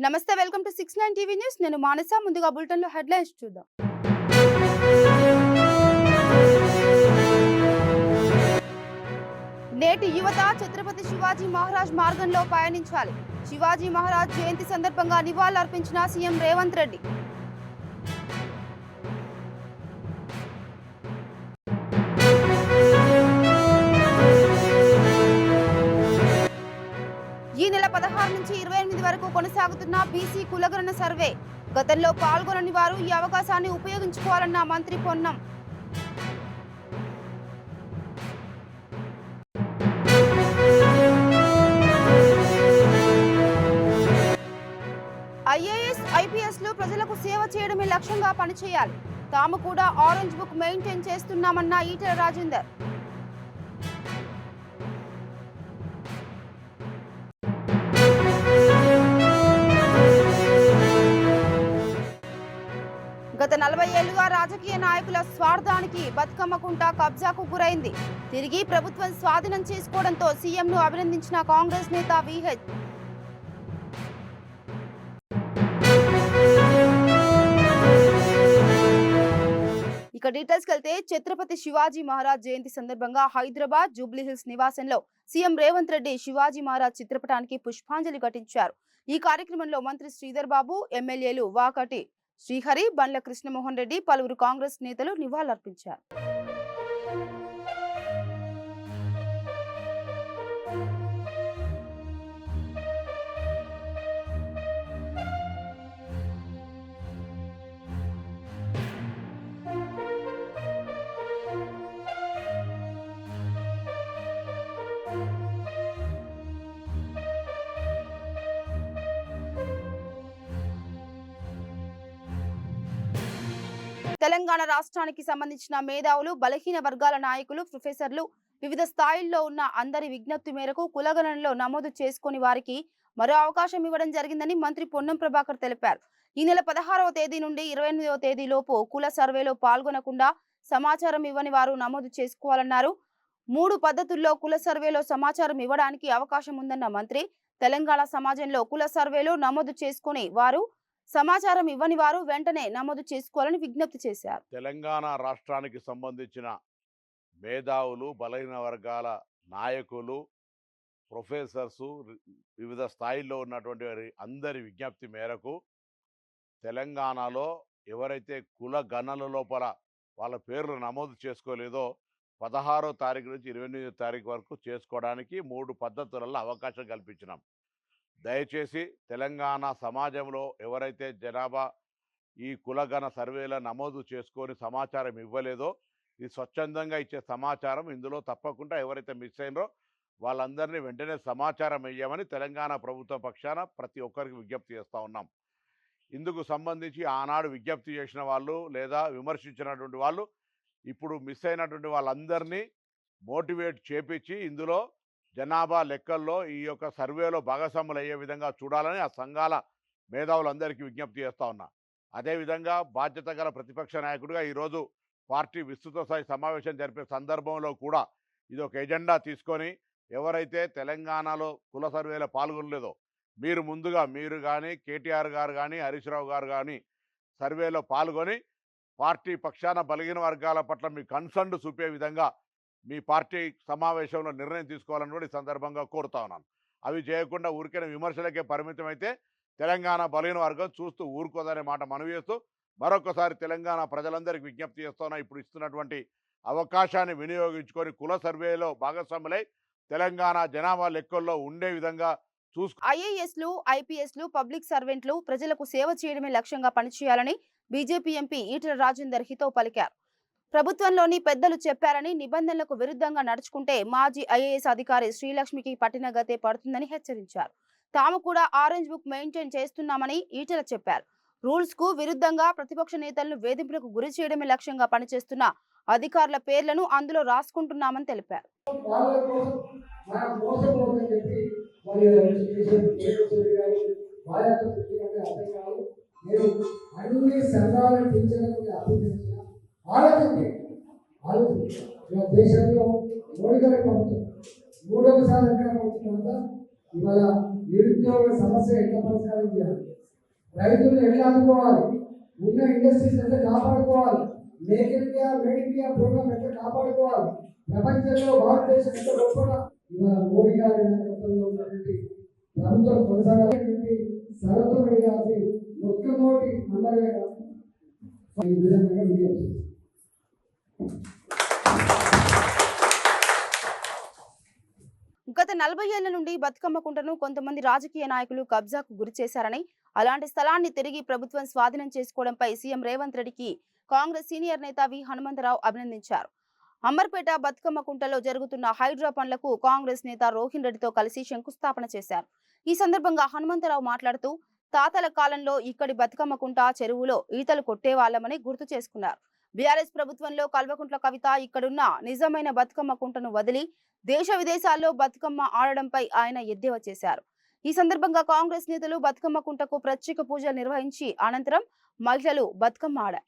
నమస్తే, welcome to 69 TV news. నేను మానస. ముందుగా బులెటిన్ లో హెడ్లైన్స్ చూద్దాం. నేటి యువత ఛత్రపతి శివాజీ మహారాజ్ మార్గంలో పయనించాలి. శివాజీ మహారాజ్ జయంతి సందర్భంగా నివాళులర్పించిన సీఎం రేవంత్ రెడ్డి. ఈ నెల 16 నుంచి 28 వరకు కొనసాగుతున్న బీసీ కులగణన సర్వే. గతంలో పాల్గొనని వారు ఈ అవకాశాన్ని ఉపయోగించుకోవాలన్న మంత్రి పొన్నం. ఐఏఎస్, ఐపీఎస్ లు ప్రజలకు సేవ చేయడమే లక్ష్యంగా పనిచేయాలి. తాము కూడా ఆరెంజ్ బుక్ మెయింటైన్ చేస్తున్నామన్న ఈటెల రాజేందర్. గత 40 ఏళ్లుగా రాజకీయ నాయకుల స్వార్థానికి బతుకమ్మ కుంట కబ్జాకు గురైంది. తిరిగి ప్రభుత్వం స్వాధీనం చేసుకోవడంతో సీఎంను అభినందించిన కాంగ్రెస్ నేత విహెచ్. ఇక డీటెయిల్స్ వెళ్తే, ఛత్రపతి శివాజీ మహారాజ్ జయంతి సందర్భంగా హైదరాబాద్ జూబ్లీహిల్స్ నివాసంలో సీఎం రేవంత్ రెడ్డి శివాజీ మహారాజ్ చిత్రపటానికి పుష్పాంజలి ఘటించారు. ఈ కార్యక్రమంలో మంత్రి శ్రీధర్ బాబు, ఎమ్మెల్యేలు వాకటి శ్రీహరి, బండ్ల కృష్ణమోహన్ రెడ్డి, పలువురు కాంగ్రెస్ నేతలు నివాళులర్పించారు. తెలంగాణ రాష్ట్రానికి సంబంధించిన మేధావులు, బలహీన వర్గాల నాయకులు, ప్రొఫెసర్లు, వివిధ స్థాయిల్లో ఉన్న అందరి విజ్ఞప్తి మేరకు కులగణనలో నమోదు చేసుకుని వారికి మరో అవకాశం ఇవ్వడం జరిగిందని మంత్రి పొన్నం ప్రభాకర్ తెలిపారు. ఈ నెల 16వ తేదీ నుండి 28వ తేదీలోపు కుల సర్వేలో పాల్గొనకుండా సమాచారం ఇవ్వని వారు నమోదు చేసుకోవాలన్నారు. 3 పద్ధతుల్లో కుల సర్వేలో సమాచారం ఇవ్వడానికి అవకాశం ఉందన్న మంత్రి, తెలంగాణ సమాజంలో కుల సర్వేలో నమోదు చేసుకుని వారు సమాచారం ఇవ్వని వారు వెంటనే నమోదు చేసుకోవాలని విజ్ఞప్తి చేశారు. తెలంగాణ రాష్ట్రానికి సంబంధించిన మేధావులు, బలహీన వర్గాల నాయకులు, ప్రొఫెసర్స్, వివిధ స్థాయిల్లో ఉన్నటువంటి అందరి విజ్ఞప్తి మేరకు తెలంగాణలో ఎవరైతే కుల గణన లోపల వాళ్ళ పేర్లు నమోదు చేసుకోలేదో 16వ తారీఖు నుంచి 28వ తారీఖు వరకు చేసుకోవడానికి 3 పద్ధతులలో అవకాశం కల్పించినాం. దయచేసి తెలంగాణ సమాజంలో ఎవరైతే జనాభా ఈ కులగణ సర్వేల నమోదు చేసుకొని సమాచారం ఇవ్వలేదో, ఇది స్వచ్ఛందంగా ఇచ్చే సమాచారం, ఇందులో తప్పకుండా ఎవరైతే మిస్ అయినరో వాళ్ళందరినీ వెంటనే సమాచారం ఇవ్వమని తెలంగాణ ప్రభుత్వం పక్షాన ప్రతి ఒక్కరికి విజ్ఞప్తి చేస్తూ ఉన్నాం. ఇందుకు సంబంధించి ఆనాడు విజ్ఞప్తి చేసిన వాళ్ళు లేదా విమర్శించినటువంటి వాళ్ళు ఇప్పుడు మిస్ అయినటువంటి వాళ్ళందరినీ మోటివేట్ చేపించి ఇందులో జనాభా లెక్కల్లో ఈ యొక్క సర్వేలో భాగస్వాములు అయ్యే విధంగా చూడాలని ఆ సంఘాల మేధావులందరికీ విజ్ఞప్తి చేస్తూ ఉన్నా. అదేవిధంగా బాధ్యత గల ప్రతిపక్ష నాయకుడిగా ఈరోజు పార్టీ విస్తృత స్థాయి సమావేశం జరిపే సందర్భంలో కూడా ఇది ఒక ఎజెండా తీసుకొని ఎవరైతే తెలంగాణలో కుల సర్వేలో పాల్గొనలేదో మీరు ముందుగా మీరు కానీ కేటీఆర్ గారు కానీ హరీష్ రావు గారు కానీ సర్వేలో పాల్గొని పార్టీ పక్షాన బలహీన వర్గాల పట్ల మీ కన్సర్న్ చూపే విధంగా మీ పార్టీ సమావేశంలో నిర్ణయం తీసుకోవాలని కూడా ఈ సందర్భంగా కోరుతా ఉన్నాను. అవి చేయకుండా ఊరికైన విమర్శలకే పరిమితం అయితే తెలంగాణ బలహీన వర్గం చూస్తూ ఊరుకోదనే మాట మనవి చేస్తూ మరొకసారి తెలంగాణ ప్రజలందరికీ విజ్ఞప్తి చేస్తున్నా, ఇప్పుడు ఇస్తున్నటువంటి అవకాశాన్ని వినియోగించుకొని కుల సర్వేలో భాగస్వాములై తెలంగాణ జనాభా లెక్కల్లో ఉండే విధంగా ఐఏఎస్లు, ఐపీఎస్లు, పబ్లిక్ సర్వెంట్లు ప్రజలకు సేవ చేయడమే లక్ష్యంగా పనిచేయాలని బీజేపీ ఎంపీ ఈటెల రాజేందర్ హితవు పలికారు. ప్రభుత్వంలోని పెద్దలు చెప్పారని నిబంధనలకు విరుద్ధంగా నడుచుకుంటే మాజీ ఐఏఎస్ అధికారి శ్రీలక్ష్మికి పట్టిన గతే పడుతుందని హెచ్చరించారు. తాము కూడా ఆరెంజ్ బుక్ మెయింటైన్ చేస్తున్నామని ఈటెల చెప్పారు. రూల్స్ కు విరుద్ధంగా ప్రతిపక్ష నేతలను వేధింపులకు గురి చేయడమే లక్ష్యంగా పనిచేస్తున్న అధికారుల పేర్లను అందులో రాసుకుంటున్నామని తెలిపారు. దేశంలో మోడీ గారి ప్రభుత్వం 3వ సారి అధికారం వచ్చిన తర్వాత ఇవాళ నిరుద్యోగ సమస్య ఎట్లా పరిష్కారం చేయాలి, రైతులు ఎట్లా ఆదుకోవాలి, ఉన్న ఇండస్ట్రీస్ ఎట్లా కాపాడుకోవాలి, మేక్ ఇండియా ప్రోగ్రామ్ ఎట్లా కాపాడుకోవాలి, ప్రపంచంలో భారతదేశం ఎంత గొప్పగా ఇవాళ మోడీ గారి నాయకత్వంలో ఉన్నటువంటి ప్రభుత్వం కొనసాగాలంటే సరస్వతి గారి మొట్టమొదటి నంబర్గా ఈ విధంగా విజయం. గత 40 ఏళ్ల నుండి బతుకమ్మ కుంటను కొంతమంది రాజకీయ నాయకులు కబ్జాకు గురి చేశారని, అలాంటి స్థలాన్ని తిరిగి ప్రభుత్వం స్వాధీనం చేసుకోవడంపై సీఎం రేవంత్ రెడ్డికి కాంగ్రెస్ సీనియర్ నేత వి హనుమంతరావు అభినందించారు. అంబర్పేట బతుకమ్మ కుంటలో జరుగుతున్న హైడ్రా పనులకు కాంగ్రెస్ నేత రోహిన్ రెడ్డితో కలిసి శంకుస్థాపన చేశారు. ఈ సందర్భంగా హనుమంతరావు మాట్లాడుతూ తాతల కాలంలో ఇక్కడి బతుకమ్మ కుంట చెరువులో ఈతలు కొట్టేవాళ్లమని గుర్తు చేసుకున్నారు. బీఆర్ఎస్ ప్రభుత్వంలో కల్వకుంట్ల కవిత ఇక్కడున్న నిజమైన బతుకమ్మ కుంటను వదిలి దేశ విదేశాల్లో బతుకమ్మ ఆడడంపై ఆయన ఎద్దేవా చేశారు. ఈ సందర్భంగా కాంగ్రెస్ నేతలు బతుకమ్మ కుంటకు ప్రత్యేక పూజలు నిర్వహించి అనంతరం మహిళలు బతుకమ్మ ఆడారు.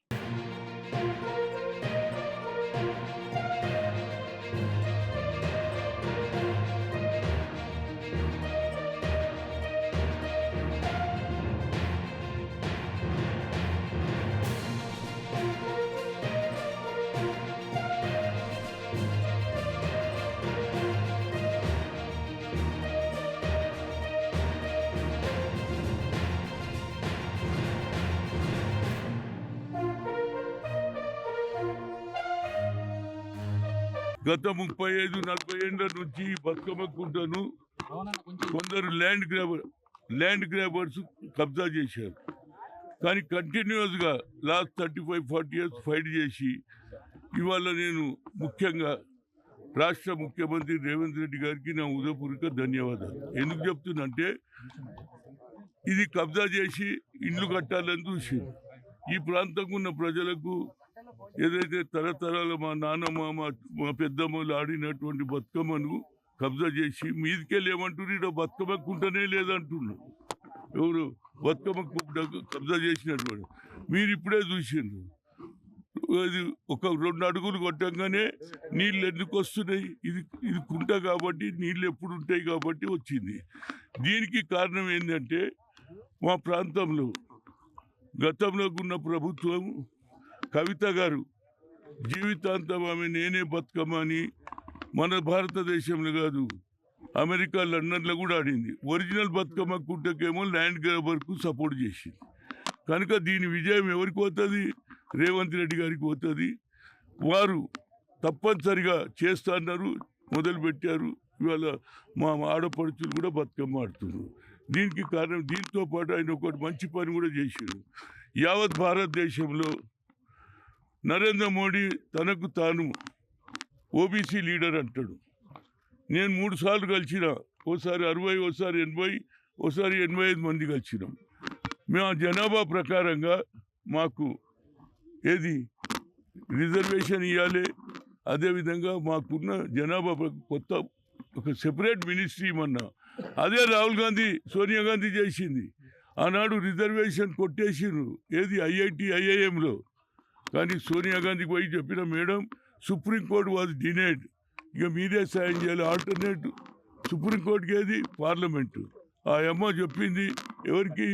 గత 35-40 ఏళ్ల నుంచి బతుకమ్మ కుంటను కొందరు ల్యాండ్ గ్రాబర్స్ కబ్జా చేశారు. కానీ కంటిన్యూస్గా లాస్ట్ 35-40 ఇయర్స్ ఫైట్ చేసి ఇవాళ నేను ముఖ్యంగా రాష్ట్ర ముఖ్యమంత్రి రేవంత్ రెడ్డి గారికి నా హృదయపూర్వక ధన్యవాదాలు. ఎందుకు చెప్తున్నంటే ఇది కబ్జా చేసి ఇండ్లు కట్టాలని చూసి ఈ ప్రాంతంలో ఉన్న ప్రజలకు ఏదైతే తరతరాల మా నాన్నమ్మ మా పెద్దమ్మలు ఆడినటువంటి బతుకమ్మను కబ్జా చేసి మీదికెళ్ళి ఏమంటున్నారు, ఇక్కడ బతుకమ్మ కుంటనే లేదంటున్నారు. ఎవరు బతుకమ్మ కబ్జా చేసినటువంటి మీరు ఇప్పుడే చూసిండ్రు. అది ఒక 2 అడుగులు కొట్టంగానే నీళ్ళు ఎందుకు వస్తున్నాయి, ఇది కుంట కాబట్టి నీళ్ళు ఎప్పుడు ఉంటాయి కాబట్టి వచ్చింది. దీనికి కారణం ఏంటంటే మా ప్రాంతంలో గతంలో ఉన్న ప్రభుత్వం కవిత గారు జీవితాంతం ఆమె నేనే బతుకమ్మ అని మన భారతదేశంలో కాదు అమెరికా లండన్లో కూడా ఆడింది. ఒరిజినల్ బతుకమ్మ కుంటకేమో ల్యాండ్ గ్రాబర్కు సపోర్ట్ చేసింది. కనుక దీని విజయం ఎవరికి పోతుంది, రేవంత్ రెడ్డి గారికి పోతుంది. వారు తప్పనిసరిగా చేస్తున్నారు, మొదలుపెట్టారు. ఇవాళ మా ఆడపడుచులు కూడా బతుకమ్మ ఆడుతున్నారు. దీనికి కారణం దీంతో పాటు ఆయన ఒకటి మంచి పని కూడా చేశారు. యావత్ భారతదేశంలో నరేంద్ర మోడీ తనకు తాను ఓబీసీ లీడర్ అంటాడు. నేను 3 సార్లు కలిసిన, ఓసారి 60, ఓసారి 80, ఓసారి 85 మంది కలిసినాం. మేము ఆ జనాభా ప్రకారంగా మాకు ఏది రిజర్వేషన్ ఇవ్వాలి, అదేవిధంగా మాకున్న జనాభా కొత్త ఒక సెపరేట్ మినిస్ట్రీ ఇమ్మన్నా. అదే రాహుల్ గాంధీ సోనియా గాంధీ చేసింది. ఆనాడు రిజర్వేషన్ కొట్టేసిర్రు ఏది IIMలో. కానీ సోనియా గాంధీకి పోయి చెప్పిన, మేడం సుప్రీంకోర్టు వాజ్ డినైడ్, ఇక మీరే సాయం చేయాలి. ఆల్టర్నేట్ సుప్రీంకోర్టుకి ఏది పార్లమెంటు. ఆ అమ్మ చెప్పింది ఎవరికి,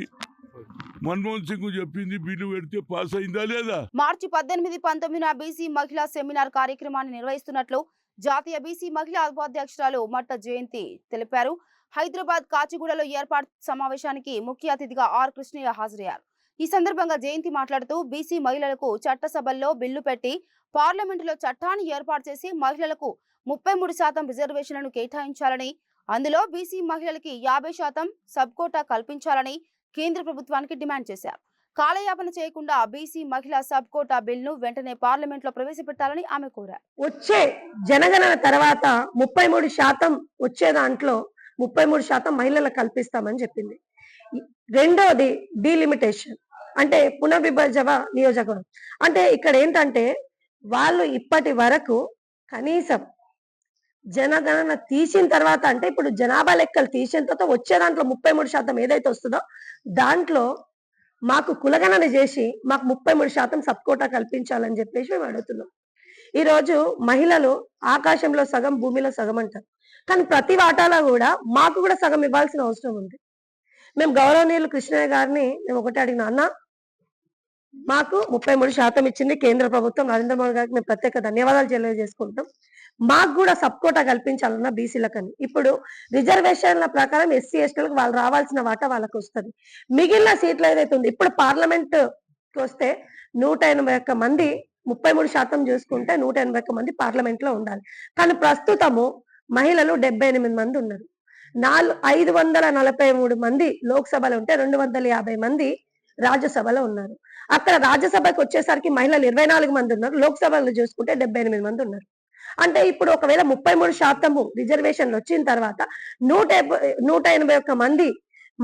మన్మోహన్ సింగ్ చెప్పింది, బిల్లు పెడితే పాస్ అయిందా లేదా. మార్చి 18, 19 బీసీ మహిళా సెమినార్ కార్యక్రమాన్ని నిర్వహిస్తున్నట్లు జాతీయ బీసీ మహిళా ఉపాధ్యక్షురాలు మట్ట జయంతి తెలిపారు. హైదరాబాద్ కాచిగూడలో ఏర్పాటు సమావేశానికి ముఖ్య అతిథిగా ఆర్ కృష్ణయ్య హాజరయ్యారు. ఈ సందర్భంగా జయంతి మాట్లాడుతూ బీసీ మహిళలకు చట్టసభల్లో బిల్లు పెట్టి పార్లమెంటులో చట్టాన్ని ఏర్పాటు చేసి మహిళలకు 33% రిజర్వేషన్లను కేటాయించాలని, అందులో బీసీ మహిళలకి 50% సబ్ కోటా కల్పించాలని కేంద్ర ప్రభుత్వానికి డిమాండ్ చేశారు. కాలయాపన చేయకుండా బీసీ మహిళా సబ్ కోటా బిల్లును వెంటనే పార్లమెంట్ లో ప్రవేశపెట్టాలని ఆమె కోరారు. వచ్చే జనగణన తర్వాత 33% వచ్చే దాంట్లో 33% మహిళలకు కల్పిస్తామని చెప్పింది. రెండోది డీలిమిటేషన్, అంటే పునర్విభజన నియోజకవర్గం. అంటే ఇక్కడ ఏంటంటే వాళ్ళు ఇప్పటి వరకు కనీసం జనగణన తీసిన తర్వాత, అంటే ఇప్పుడు జనాభా లెక్కలు తీసిన తర్వాత వచ్చే దాంట్లో 33% ఏదైతే వస్తుందో దాంట్లో మాకు కులగణన చేసి మాకు 33% సబ్ కోటా కల్పించాలని చెప్పేసి మేము అడుగుతున్నాం. ఈరోజు మహిళలు ఆకాశంలో సగం భూమిలో సగం అంటారు. కానీ ప్రతి వాటాలో కూడా మాకు కూడా సగం ఇవ్వాల్సిన అవసరం ఉంది. మేము గౌరవనీయులు కృష్ణయ్య గారిని మేము ఒకటి అడిగిన, అన్న మాకు 33% ఇచ్చింది కేంద్ర ప్రభుత్వం, నరేంద్ర మోడీ గారికి మేము ప్రత్యేక ధన్యవాదాలు తెలియజేసుకుంటాం. మాకు కూడా సబ్కోటా కల్పించాలన్న బీసీలకని. ఇప్పుడు రిజర్వేషన్ల ప్రకారం ఎస్సీ ఎస్టీలకు వాళ్ళు రావాల్సిన వాటా వాళ్ళకు వస్తుంది. మిగిలిన సీట్లు ఏదైతే ఉంది, ఇప్పుడు పార్లమెంట్ వస్తే 181 మంది 33% చూసుకుంటే 181 మంది పార్లమెంట్ లో ఉండాలి. కానీ ప్రస్తుతము మహిళలు 78 మంది ఉన్నారు. 543 మంది లోక్సభలో ఉంటే 250 మంది రాజ్యసభలో ఉన్నారు. అక్కడ రాజ్యసభకు వచ్చేసరికి మహిళలు 24 మంది ఉన్నారు, లోక్సభలో చూసుకుంటే 78 మంది ఉన్నారు. అంటే ఇప్పుడు ఒకవేళ 33% రిజర్వేషన్లు వచ్చిన తర్వాత 181 మంది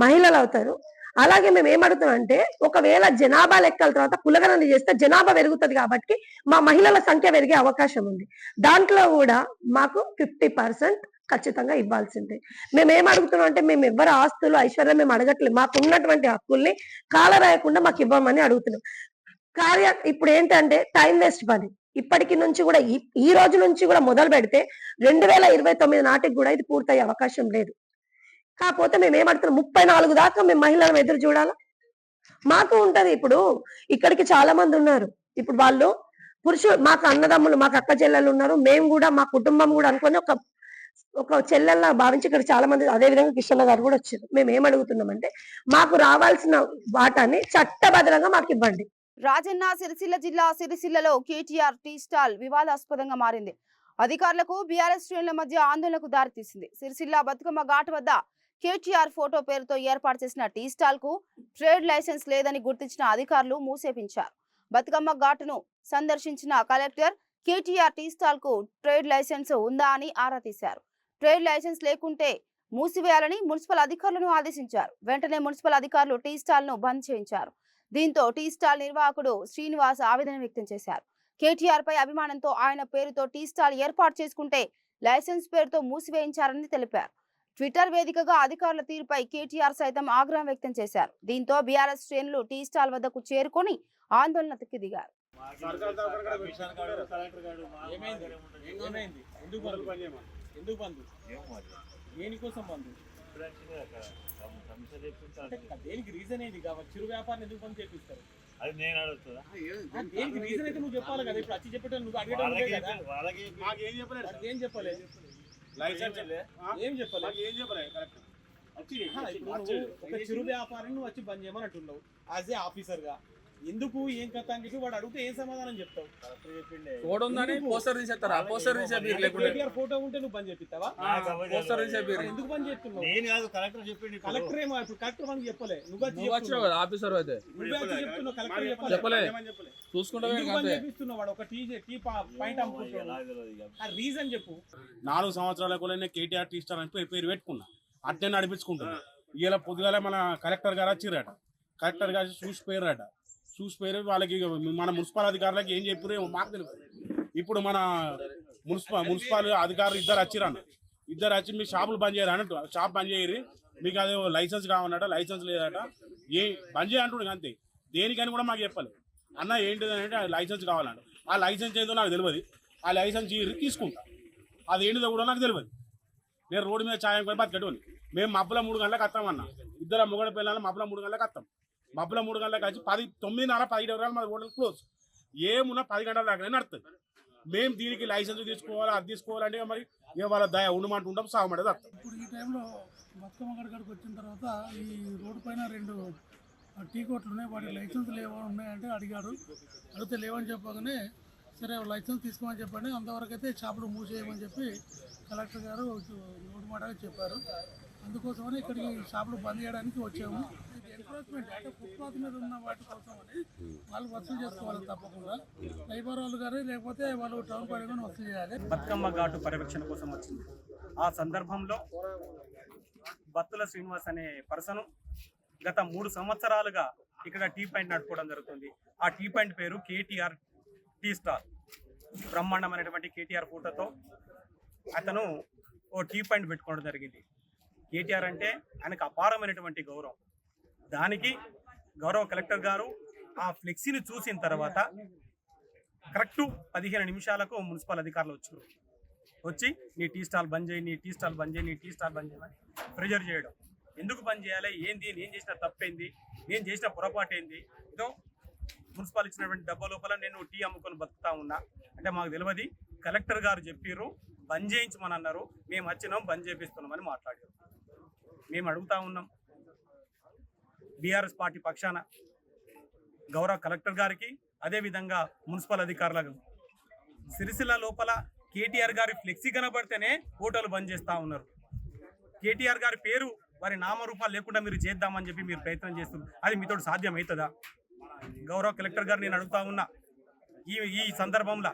మహిళలు అవుతారు. అలాగే మేము ఏమడుగుతున్నాం అంటే, ఒకవేళ జనాభా లెక్కల తర్వాత కులగణన చేస్తే జనాభా పెరుగుతుంది కాబట్టి మా మహిళల సంఖ్య పెరిగే అవకాశం ఉంది. దాంట్లో కూడా మాకు 50% ఖచ్చితంగా ఇవ్వాల్సిందే. మేము ఏం అడుగుతున్నాం అంటే, మేము ఎవరి ఆస్తులు ఐశ్వర్యం మేము అడగట్లేదు, మాకు ఉన్నటువంటి హక్కుల్ని కాలరాయకుండా మాకు ఇవ్వమని అడుగుతున్నాం. ఇప్పుడు ఏంటంటే టైం వేస్ట్ పని. ఇప్పటికి నుంచి కూడా ఈ రోజు నుంచి కూడా మొదలు పెడితే 2029 నాటికి కూడా ఇది పూర్తయ్యే అవకాశం లేదు. కాకపోతే మేము ఏమడుగుతున్నాం, 34 దాకా మేము మహిళలను ఎదురు చూడాలా? మాకు ఉంటది. ఇప్పుడు ఇక్కడికి చాలా మంది ఉన్నారు, ఇప్పుడు వాళ్ళు పురుషులు, మాకు అన్నదమ్ములు, మాకు అక్క చెల్లెలు ఉన్నారు, మేము కూడా మా కుటుంబం కూడా అనుకొని ఒక చెల్లెల్లా భావించి ఇక్కడ చాలా మంది, అదే విధంగా కిషన్ గారు కూడా వచ్చారు. మేము ఏం అడుగుతున్నామంటే, మాకు రావాల్సిన వాటాన్ని చట్టబద్ధంగా మాకు ఇవ్వండి. రాజన్న సిరిసిల్ల జిల్లా సిరిసిల్లలో కేటీఆర్ టీ స్టాల్ వివాదాస్పదంగా మారింది. అధికారులకు బీఆర్ఎస్ శ్రేణుల మధ్య ఆందోళనకు దారితీసింది. సిరిసిల్ల బతుకమ్మ ఘాట్ వద్ద కేటీఆర్ ఫోటో పేరుతో ఏర్పాటు చేసిన టీ స్టాల్ కు ట్రేడ్ లైసెన్స్ లేదని గుర్తించిన అధికారులు మూసేపించారు. బతుకమ్మ ఘాటును సందర్శించిన కలెక్టర్ కేటీఆర్ టీ స్టాల్ కు ట్రేడ్ లైసెన్స్ ఉందా అని ఆరా తీశారు. ట్రేడ్ లైసెన్స్ లేకుంటే మూసివేయాలని మున్సిపల్ అధికారులను ఆదేశించారు. వెంటనే మున్సిపల్ అధికారులు టీ స్టాల్ ను బంద్ చేయించారు. దీంతో టీ స్టాల్ నిర్వాహకుడు శ్రీనివాస్ ఆవేదన వ్యక్తం చేశారు. కేటీఆర్ పై అభిమానంతో ఆయన పేరుతో టీ స్టాల్ ఏర్పాటు చేసుకుంటే లైసెన్స్ పేరుతో మూసివేయించారని తెలిపారు. ట్విట్టర్ వేదికగా అధికారుల తీరుపై కేటీఆర్ సైతం ఆగ్రహం వ్యక్తం చేశారు. దీంతో బీఆర్ఎస్ శ్రేణులు టీ స్టాల్ వద్దకు చేరుకొని ఆందోళనకు దిగారు. దేనికి రీజన్ ఏంది? చిరు వ్యాపారం ఎందుకు పని చేపిస్తారు? అది నేను అడుగుతున్నా. దేనికి రీజన్ అయితే నువ్వు చెప్పాలి కదా. ఇప్పుడు వచ్చి చెప్పేటప్పుడు నువ్వు అడిగేటప్పుడు ఏం చెప్పలేదు, ఏం చెప్పలేదు, లైసెన్స్ ఏం చెప్పలేదు, ఏం చెప్పలేదు. ఇప్పుడు ఒక చిరు వ్యాపారాన్ని నువ్వు వచ్చి బంద్ చేయమని అంటున్నావు యాజ్ ఏ ఆఫీసర్ గా. ఎందుకు ఏం కథ అని చెప్పి వాడు అడిగితే ఏం సమాధానం చెప్తావు? ఫోటో ఉందని పోస్టర్ తీసేస్తారా? పోస్టర్ తీసే ఫోటో ఉంటే నువ్వు బంద్ చేపిస్తావా? పోస్టర్ తీసే ఎందుకు బంద్ చేస్తున్నావు? నేను కాదు, కలెక్టర్ చెప్పింది. కలెక్టర్ ఏమో ఇప్పుడు కలెక్టర్ మనకి చెప్పలే. నువ్వు వచ్చినావు కదా ఆఫీసర్ అయితే, చెప్తున్నావు. కలెక్టర్ చెప్పలే, చూసుకుంటా చేపిస్తున్నావు. వాడు ఒక టీ పాయింట్ అమ్ముకుంటున్నాడు. రీజన్ చెప్పు. 4 సంవత్సరాల కూడా కేటీఆర్ టీ స్టాల్ అని పేరు పెట్టుకున్నా, అట్నే నడిపించుకుంటున్నా. ఇలా పొద్దుగాల మన కలెక్టర్ గారు వచ్చిరట, కలెక్టర్ గారు చూసిపోయారు. వాళ్ళకి మన మున్సిపల్ అధికారులకి ఏం చెప్పారు మాకు తెలియదు. ఇప్పుడు మన మున్సిపల్ అధికారులు ఇద్దరు వచ్చి మీ షాపులు బంద్ చేయరు అన్నట్టు, షాప్ బంద్ చేయరు, మీకు అదే లైసెన్స్ కావాలన్నట, లైసెన్స్ లేదట, బంద్ చేయంటుండే అంతే. దేనికని కూడా మాకు చెప్పాలి. అన్న ఏంటిది అంటే లైసెన్స్ కావాలంట. ఆ లైసెన్స్ ఏందో నాకు తెలియదు, ఆ లైసెన్స్ తీసుకుంటా, అది ఏంటిదో కూడా నాకు తెలియదు. నేను రోడ్డు మీద ఛాయం కొని బతికట్టుని. మేము మబ్బుల 3 గంటలకు వస్తామన్నా, ఇద్దరు మొగడ పిల్లలు మబ్బుల 3 గంటలకు వస్తాం. మబ్బుల 3 గంటలకు వచ్చి 9:30 10 మన హోటల్ క్లోజ్. ఏమున్నా 10 గంటల దాకానే నడుతుంది. మేము దీనికి లైసెన్స్ తీసుకోవాలి, అది తీసుకోవాలంటే మరి వాళ్ళ దయ ఉండమంటూ ఉంటాం, సాగమంటే వస్తాం. ఇప్పుడు ఈ టైంలో బతుకమ్మ గడికి వచ్చిన తర్వాత ఈ రోడ్డు పైన 2 టీ కోట్లు ఉన్నాయి, వాటి లైసెన్స్ ఉన్నాయంటే అడిగితే లేవని చెప్పగానే సరే లైసెన్స్ తీసుకోమని చెప్పండి, అంతవరకు అయితే షాపులు మూసేయమని చెప్పి కలెక్టర్ గారు నోటి మాటగా చెప్పారు. అందుకోసమని ఇక్కడికి షాపులు బంద్ చేయడానికి వచ్చాము. ఇది ఎంకరేజ్మెంట్ అంటే ఫుట్పాత్ మీద ఉన్న వాటి కోసమని వాళ్ళు వసూలు చేసుకోవాలి తప్పకుండా. లైబర్ వాళ్ళు కానీ లేకపోతే వాళ్ళు టౌన్ పడిపోయి వసూలు చేయాలి. బతుకమ్మ ఘాటు పర్యవేక్షణ కోసం వచ్చింది. ఆ సందర్భంలో బత్తుల శ్రీనివాస్ అనే పర్సన్ గత 3 సంవత్సరాలుగా ఇక్కడ టీ పాయింట్ నడుపుకోవడం జరుగుతుంది. ఆ టీ పాయింట్ పేరు కేటీఆర్ టీ స్టాల్. బ్రహ్మాండమైనటువంటి కేటీఆర్ ఫోటోతో అతను ఓ టీ పాయింట్ పెట్టుకోవడం జరిగింది. కేటీఆర్ అంటే ఆయనకు అపారమైనటువంటి గౌరవం. దానికి గౌరవ కలెక్టర్ గారు ఆ ఫ్లెక్సీని చూసిన తర్వాత కరెక్ట్ 15 నిమిషాలకు మున్సిపల్ అధికారులు వచ్చారు. వచ్చి నీ టీ స్టాల్ బంద్ చేయి, నీ టీ స్టాల్ బంద్ చేయి, నీ టీ స్టాల్ బంద్ చేయమని ప్రెజర్ చేయడం. ఎందుకు బంద్ చేయాలి, ఏంది, నేను చేసిన తప్పేంది, నేను చేసిన పొరపాటు ఏంది, ఇదో మున్సిపల్ ఇచ్చినటువంటి డబ్బా లోపల నేను టీ అమ్ముకొని బతుకుతా ఉన్నా అంటే మాకు తెలియదు. కలెక్టర్ గారు చెప్పారు బంద్ చేయించమని అన్నారు, మేము వచ్చినాం బంద్ చేపిస్తున్నామని మాట్లాడారు. మేము అడుగుతా ఉన్నాం బీఆర్ఎస్ పార్టీ పక్షాన గౌరవ కలెక్టర్ గారికి, అదేవిధంగా మున్సిపల్ అధికారులకు. సిరిసిల్ల లోపల కేటీఆర్ గారి ఫ్లెక్సీ కనబడితేనే హోటల్ బంద్ చేస్తూ ఉన్నారు. కేటీఆర్ గారి పేరు వారి నామరూపాలు లేకుండా మీరు చేద్దామని చెప్పి మీరు ప్రయత్నం చేస్తున్నారు. అది మీతో సాధ్యమవుతుందా? గౌరవ కలెక్టర్ గారు నేను అడుగుతా ఉన్నా, ఈ సందర్భంలో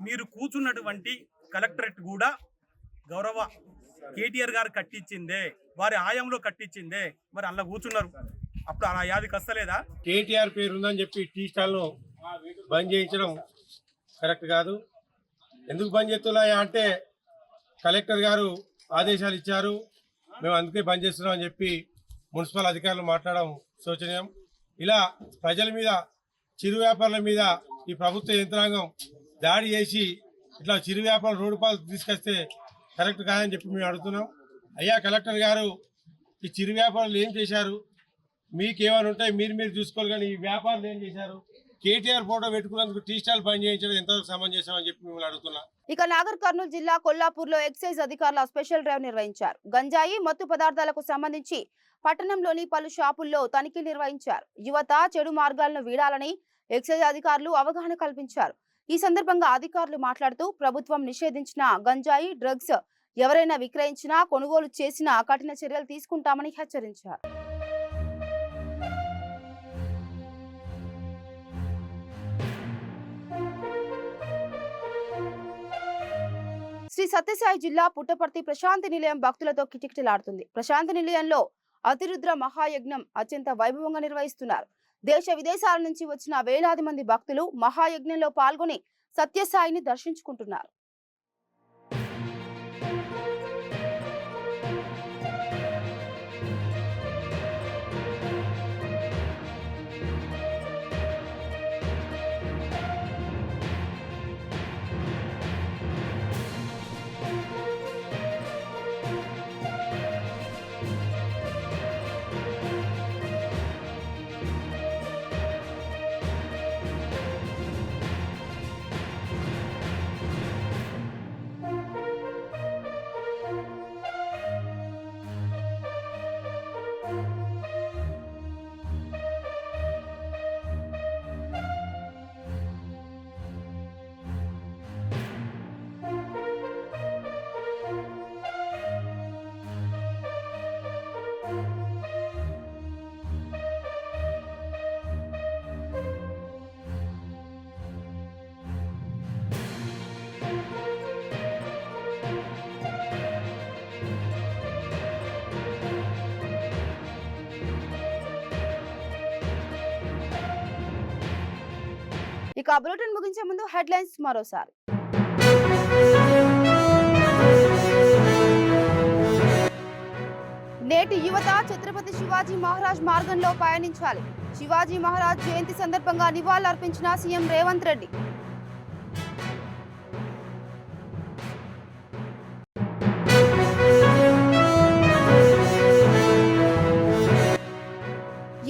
మీరు కూర్చున్నటువంటి కలెక్టరేట్ కూడా గౌరవ కేటీఆర్ గారు కట్టించిందే, వారి ఆయంలో కట్టించిందే, మరి అందులో కూర్చున్నారు, అప్పుడు ఆ యాదికి వస్తలేదా? కేటీఆర్ పేరు ఉందని చెప్పి టీ స్టాల్ను బంద్ చేయించడం కరెక్ట్ కాదు. ఎందుకు బంద్ చేస్తున్నాయా అంటే కలెక్టర్ గారు ఆదేశాలు ఇచ్చారు, మేము అందుకే బంద్ చేస్తున్నాం అని చెప్పి మున్సిపల్ అధికారులు మాట్లాడడం శోచనీయం. ఇలా ప్రజల మీద, చిరు వ్యాపారుల మీద ఈ ప్రభుత్వ యంత్రాంగం దాడి చేసి ఇట్లా చిరు వ్యాపారం రోడ్డు పాలు తీసుకొస్తే కరెక్ట్ కాదని చెప్పి మేము అడుగుతున్నాం. అయ్యా కలెక్టర్ గారు, ఈ చిరు వ్యాపారులు ఏం చేశారు, మీకేమైనా ఉంటాయి మీరు చూసుకోవాలి, కానీ ఈ వ్యాపారులు ఏం చేశారు? కేటీఆర్ ఫోటో పెట్టుకున్నందుకు టీ స్టాల్ బంద్ చేయించడం ఎంతవరకు సమంజసం అని చెప్పి మిమ్మల్ని అడుగుతున్నా. ఇక నాగర్ కర్నూలు జిల్లా కొల్లాపూర్లో ఎక్సైజ్ అధికారుల స్పెషల్ డ్రైవ్ నిర్వహించారు. గంజాయి, మత్తు పదార్థాలకు సంబంధించి పట్టణంలోని పలు షాపుల్లో తనిఖీ నిర్వహించారు. యువత చెడు మార్గాలను వీడాలని ఎక్సైజ్ అధికారులు అవగాహన కల్పించారు. ఈ సందర్భంగా అధికారులు మాట్లాడుతూ ప్రభుత్వం నిషేధించిన గంజాయి, డ్రగ్స్ ఎవరైనా విక్రయించినా, కొనుగోలు చేసినా కఠిన చర్యలు తీసుకుంటామని హెచ్చరించారు. శ్రీ సత్యసాయి జిల్లా పుట్టపర్తి ప్రశాంతి నిలయం భక్తులతో కిటకిటలాడుతుంది. ప్రశాంతి నిలయంలో అతిరుద్ర మహాయజ్ఞం అత్యంత వైభవంగా నిర్వహిస్తున్నారు. దేశ విదేశాల నుంచి వచ్చిన వేలాది మంది భక్తులు మహాయజ్ఞంలో పాల్గొని సత్యసాయిని దర్శించుకుంటున్నారు. ఇక బులెటిన్ ముగించే ముందు హెడ్లైన్స్ మరోసారి. నేటి యువత ఛత్రపతి శివాజీ మహారాజ్ మార్గంలో పయనించాలి. శివాజీ మహారాజ్ జయంతి సందర్భంగా నివాళులర్పించిన సీఎం రేవంత్ రెడ్డి.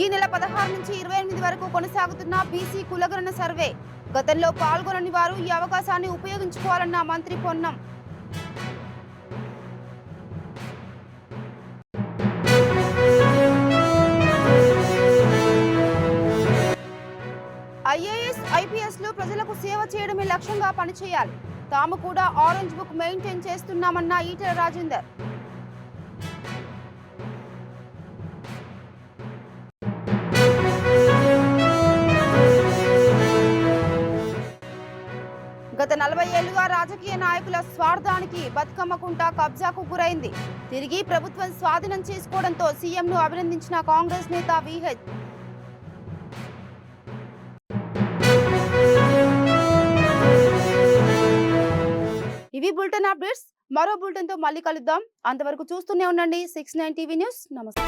ఈ నెల 16 నుంచి 28 వరకు కొనసాగుతున్న బీసీ కులగణన సర్వే. గతంలో పాల్గొనని వారు ఈ అవకాశాన్ని ఉపయోగించుకోవాలన్న మంత్రి పొన్నం. ఐఏఎస్, ఐపీఎస్ లు ప్రజలకు సేవ చేయడమే లక్ష్యంగా పనిచేయాలి. తాము కూడా ఆరెంజ్ బుక్ మెయింటైన్ చేస్తున్నామన్న ఈటెల రాజేందర్. గత 40 ఏళ్లుగా రాజకీయ నాయకుల స్వార్థానికి బతుకమ్మ కుంట కబ్జాకు గురైంది. తిరిగి ప్రభుత్వం స్వాధీనం చేసుకోవడంతో సీఎంను అభినందించిన కాంగ్రెస్ నేత విహెచ్. ఇవి బులెటిన్ అప్డేట్స్. మరో బులెటిన్ తో మళ్ళీ కలుద్దాం. అంతవరకు చూస్తూనే ఉండండి 69 టీవీ న్యూస్. నమస్తే.